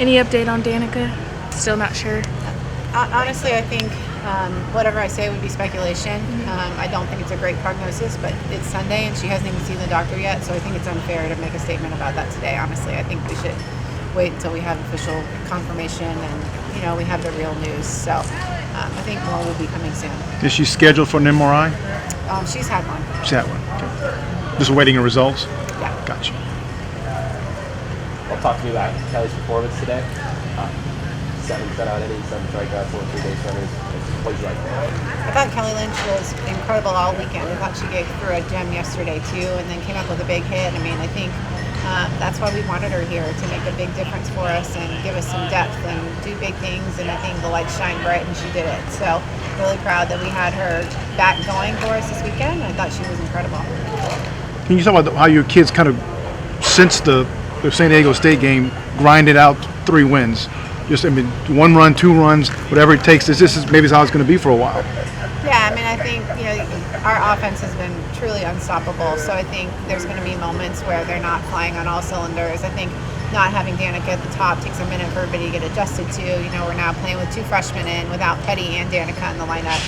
Any update on Danica? Still not sure. Honestly, I think whatever I say would be speculation. I don't think it's a great prognosis, but it's Sunday and she hasn't even seen the doctor yet, so I think it's unfair to make a statement about that today. Honestly, I think we should wait until we have official confirmation and we have the real news. So I think more will be coming soon. Is she scheduled for an MRI? She's had one. She's had one. Okay. Just waiting on results? Yeah. Gotcha. Well, talk to me about Kelly's performance today. 7 shutout innings, 7 strikeouts, 4 3-base runners. What did you like? I thought Kelly Lynch was incredible all weekend. I thought she threw a gem yesterday too, and then came up with a big hit. I mean, I think that's why we wanted her here, to make a big difference for us and give us some depth and do big things. And I think the lights shine bright, and she did it. So really proud that we had her back going for us this weekend. I thought she was incredible. Can you talk about how your kids kind of, since the San Diego State game, grinded out 3 wins? Just, 1 run, 2 runs, whatever it takes. This is maybe how it's going to be for a while. Yeah, I mean, I think our offense has been truly unstoppable. So I think there's going to be moments where they're not flying on all cylinders. I think not having Danica at the top takes a minute for everybody to get adjusted to. We're now playing with 2 freshmen in, without Petty and Danica in the lineup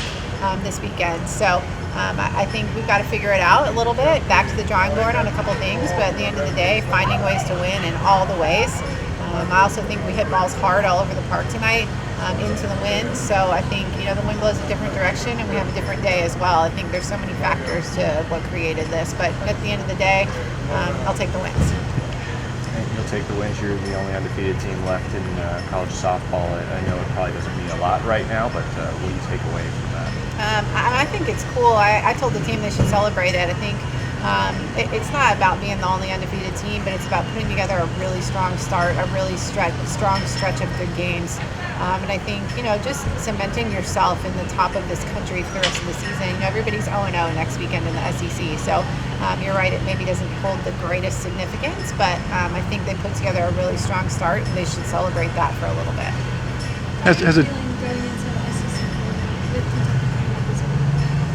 this weekend. So I think we've got to figure it out a little bit. Back to the drawing board on a couple things, but at the end of the day, finding ways to win in all the ways. I also think we hit balls hard all over the park tonight into the wind. So I think, the wind blows a different direction and we have a different day as well. I think there's so many factors to what created this. But at the end of the day, I'll take the wins. And you'll take the wins. You're the only undefeated team left in college softball. I know it probably doesn't mean a lot right now, but what do you take away from that? I think it's cool. I told the team they should celebrate it. I think it's not about being the only undefeated team, but it's about putting together a really strong start, a really strong stretch of good games. And I think, just cementing yourself in the top of this country for the rest of the season. Everybody's 0-0 next weekend in the SEC. So you're right, it maybe doesn't hold the greatest significance, but I think they put together a really strong start, and they should celebrate that for a little bit. Has it?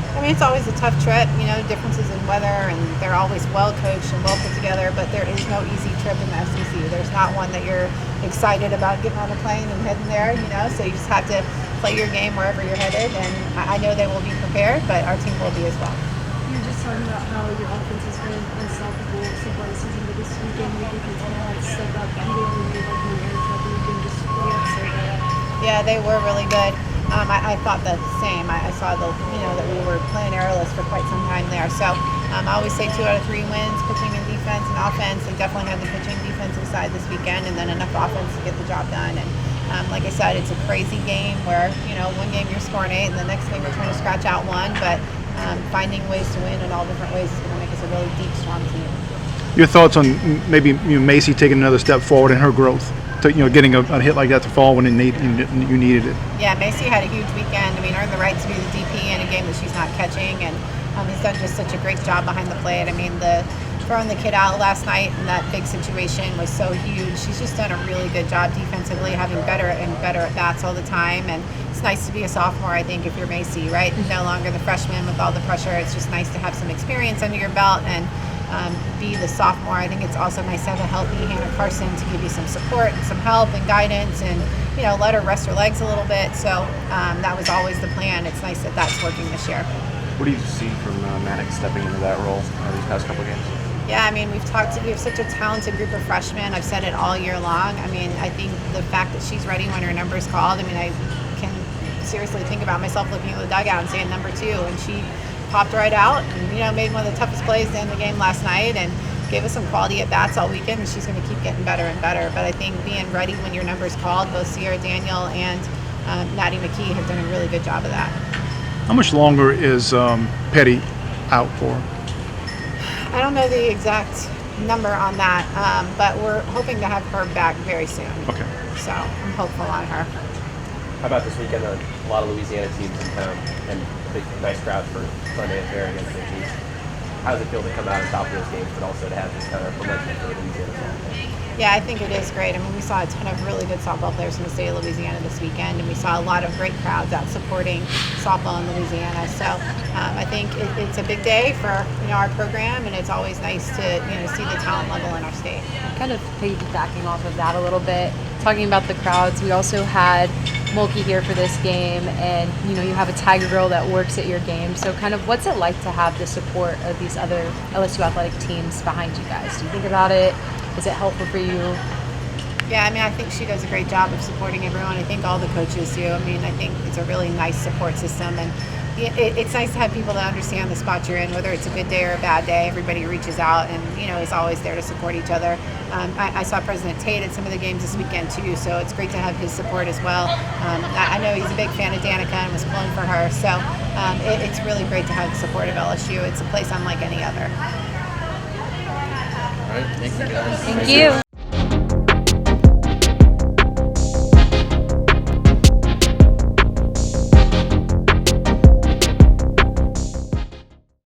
I mean, it's always a tough trip, differences in weather, and they're always well coached and well put together, but there is no easy trip in the SEC. There's not one that you're excited about getting on a plane and heading there, so you just have to play your game wherever you're headed, and I know they will be prepared, but our team will be as well. You were just talking about how your offense has been unstoppable so far this season, but this weekend your defense kind of stepped up. You didn't really like the air throughout the weekend. Just what do you have to say about that? Yeah, they were really good. I thought the same. I saw that we were playing airless for quite some time there. So I always say 2 out of 3 wins, pitching and defense and offense. They definitely had the pitching defensive side this weekend, and then enough offense to get the job done. And like I said, it's a crazy game where one game you're scoring 8, and the next game you're trying to scratch out 1. But finding ways to win in all different ways is going to make us a really deep, strong team. Your thoughts on maybe Macy taking another step forward in her growth? Getting a hit like that to fall when you needed it. Yeah, Macy had a huge weekend. Earned the right to be the DP in a game that she's not catching, and he's done just such a great job behind the plate. Throwing the kid out last night in that big situation was so huge. She's just done a really good job defensively, having better and better at bats all the time. And it's nice to be a sophomore, I think, if you're Macy, right? No longer the freshman with all the pressure. It's just nice to have some experience under your belt and be the sophomore. I think it's also nice to have a healthy Hannah Carson to give you some support and some help and guidance, and let her rest her legs a little bit. So that was always the plan. It's nice that that's working this year. What do you see from Maddox stepping into that role these past couple of games? Yeah, we have such a talented group of freshmen. I've said it all year long. I think the fact that she's ready when her number is called, I can seriously think about myself looking at the dugout and saying number 2, and she popped right out and made one of the toughest plays to end the game last night and gave us some quality at bats all weekend, and she's going to keep getting better and better. But I think being ready when your number is called, both Sierra Daniel and Maddie McKee have done a really good job of that. How much longer is Petty out for? I don't know the exact number on that, but we're hoping to have her back very soon. Okay. So I'm hopeful on her. How about this weekend? A lot of Louisiana teams in town, and a big, nice crowd for Sunday affair against the Chiefs. how does it feel to come out on top of those games, but also to have this kind of momentum for Louisiana softball? Yeah, I think it is great. I mean, we saw a ton of really good softball players from the state of Louisiana this weekend, and we saw a lot of great crowds out supporting softball in Louisiana. So I think it's a big day for our program, and it's always nice to see the talent level in our state. Kind of piggybacking off of that a little bit, talking about the crowds, we also had Mulkey here for this game, and you have a Tiger Girl that works at your game. So kind of what's it like to have the support of these other LSU athletic teams behind you guys? Do you think about it? Is it helpful for you? Yeah, I mean, I think she does a great job of supporting everyone. I think all the coaches do. I mean, I think it's a really nice support system, and it's nice to have people that understand the spot you're in, whether it's a good day or a bad day. Everybody reaches out and is always there to support each other. I saw President Tate at some of the games this weekend too, so it's great to have his support as well. I know he's a big fan of Danica and was pulling for her, so it's really great to have the support of LSU. It's a place unlike any other. All right, thank you guys. Thank you.